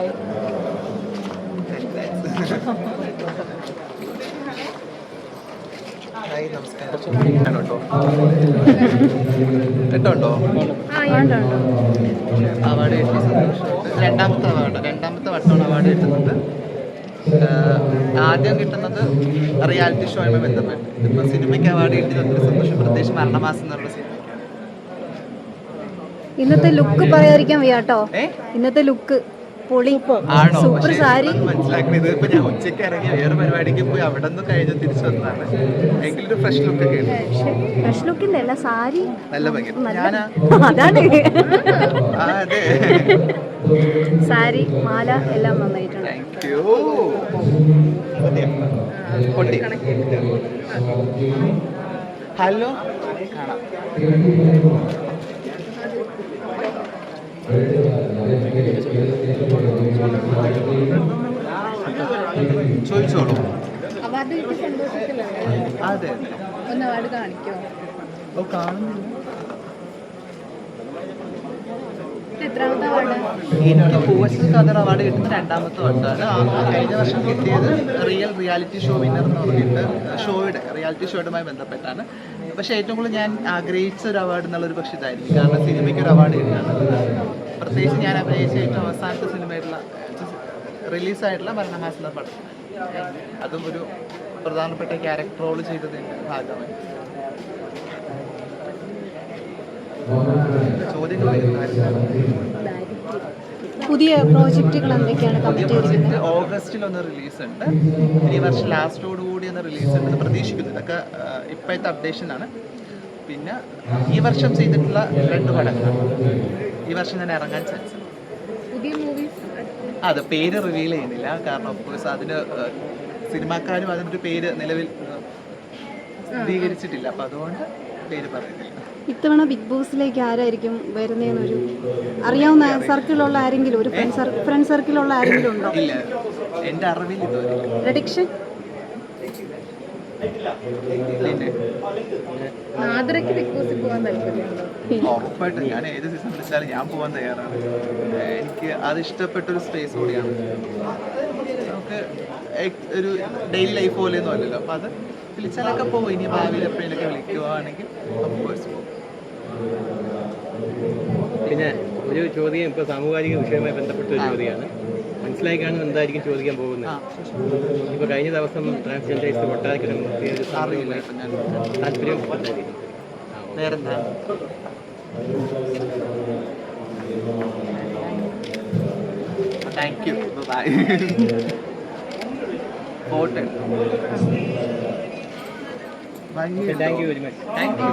Hi. Hi, നമസ്കാരം. കേട്ടോ award കിട്ടിയ സന്തോഷമുണ്ട്. രണ്ടാമത്തെ വട്ടമാണ് അവാർഡ് കിട്ടുന്നത്. ആദ്യം കിട്ടുന്നത് റിയാലിറ്റി ഷോയുമായി ബന്ധപ്പെട്ട്. ഇതിപ്പോൾ സിനിമയ്ക്ക് അവാർഡ് കിട്ടിയത് ഒത്തിരി സന്തോഷം, പ്രത്യേകിച്ച് മരണമാസം എന്നുള്ള സിനിമയ്ക്ക്. ഇന്നത്തെ ലുക്ക് പറയാതിരിക്കാൻ വയ്യാട്ടോ. ഇന്നത്തെ ലുക്ക് പൊളി, സൂപ്പർ സാരി. മനസ്സിലാക്കുന്നത് ഇതിപ്പോ ഞാൻ ഉച്ചയ്ക്ക് ഇറങ്ങി വേറെ പരിപാടിക്ക് പോയി അവിടെ നിന്ന് കഴിഞ്ഞ് തിരിച്ചു വന്നതാണ്. എങ്കിലൊരു ഫ്രഷ് ലുക്ക് ഒക്കെ ഉണ്ട്. ഫ്രഷ് ലുക്കിന്റെ അല്ല, സാരി നല്ല ഭംഗി. ഞാനാ അതാണ് അതെ, സാരി മാല എല്ലാം നന്നായിട്ടുണ്ട്. Thank you. ഹലോ, കാണാം. ചോദിച്ചോളൂ. അവാർഡ് കിട്ടിയ സന്തോഷത്തിലാണ്. അതെ, ഒന്ന് അവാർഡ് കാണിക്കോ? കാണുന്നില്ല. എത്രാമത്തെ അവാർഡ്? എനിക്ക് പൂവച്ചൽ ഖാദർ അവാർഡ് കിട്ടുന്ന രണ്ടാമത്തെ വട്ടമാണ്. കഴിഞ്ഞ വർഷം കിട്ടിയത് റിയാലിറ്റി ഷോ വിന്നർ എന്ന് പറഞ്ഞിട്ട് റിയാലിറ്റി ഷോയുമായി ബന്ധപ്പെട്ടാണ്. പക്ഷേ ഏറ്റവും കൂടുതൽ ഞാൻ ആഗ്രഹിച്ച ഒരു അവാർഡ് എന്നുള്ളൊരു പക്ഷേ ഇതായിരിക്കും. കാരണം സിനിമയ്ക്ക് ഒരു അവാർഡ് കിട്ടുകയാണ്. പ്രത്യേകിച്ച് ഞാൻ അഭിനയിച്ച ഏറ്റവും അവസാനത്തെ സിനിമയായിട്ടുള്ള റിലീസായിട്ടുള്ള മരണമാസം എന്ന പടം, അതും ഒരു പ്രധാനപ്പെട്ട ക്യാരക്ടർ റോൾ ചെയ്തതിൻ്റെ ഭാഗമായി. ചോദ്യങ്ങൾ പുതിയ പ്രോജക്റ്റുകൾ എന്തൊക്കെയാണ്? പ്രോജക്റ്റ് ഓഗസ്റ്റിൽ ഒന്ന് റിലീസ് ഉണ്ട്. ഈ വർഷം ലാസ്റ്റോട് കൂടി ഒന്ന് റിലീസ് ഉണ്ടെന്ന് പ്രതീക്ഷിക്കുന്നു. ഇതൊക്കെ ഇപ്പോഴത്തെ അപ്ഡേഷനാണ്. പിന്നെ ഈ വർഷം ചെയ്തിട്ടുള്ള 2 പടങ്ങളാണ് ഈ വർഷം ഞാൻ ഇറങ്ങാൻ ചാൻസ്. പുതിയ മൂവീസ് അത് പേര് റിവീൽ ചെയ്യുന്നില്ല. കാരണം ഓഫ്കോഴ്സ് അതിന് സിനിമാക്കാരും അതിനൊരു പേര് നിലവിൽ സ്ഥിരീകരിച്ചിട്ടില്ല. അപ്പം അതുകൊണ്ട് പേര് പറയുന്നില്ല. ഇത്തവണ ബിഗ് ബോസിലേക്ക് ആരായിരിക്കും വരുന്നതെന്നൊരു അറിയാവുന്ന സർക്കിളിലുള്ള ആരെങ്കിലും, ഒരു ഫ്രണ്ട് സർക്കിളുള്ള ആരെങ്കിലും ഉണ്ടോ? ഇല്ല, എൻ്റെ അറിവിൽ ഇതുവരെ. പ്രഡിക്ഷൻ? നാദറയ്ക്ക് ബിഗ് ബോസിൽ പോകാൻ താല്പര്യമുണ്ടോ? ഉറപ്പായിട്ടും ഞാൻ ഏത് സീസൺ വിളിച്ചാലും ഞാൻ പോകാൻ തയ്യാറാണ്. എനിക്ക് അത് ഇഷ്ടപ്പെട്ടൊരു സ്പേസ് കൂടിയാണ്. നമുക്ക് ഒരു ഡെയിലി ലൈഫ് പോലെയൊന്നും അല്ലല്ലോ. അപ്പം അത് വിളിച്ചാലൊക്കെ പോകും. ഇനി ഭാവിയിൽ എപ്പോഴേലൊക്കെ വിളിക്കുകയാണെങ്കിൽ ഓഫ്കോഴ്സ് പോകും. പിന്നെ ഒരു ചോദ്യം ഇപ്പോൾ സാമൂഹിക വിഷയവുമായി ബന്ധപ്പെട്ട ഒരു ചോദ്യമാണ്. മനസ്സിലായി കാണും എന്തായിരിക്കും ചോദിക്കാൻ പോകുന്നത്. ഇപ്പോൾ കഴിഞ്ഞ ദിവസം ട്രാൻസ്ജെൻഡേഴ്സ് കൊട്ടാരക്കര താല്പര്യം വേറെന്താ? Thank you, bye. Photo. Thank you very much. Thank U.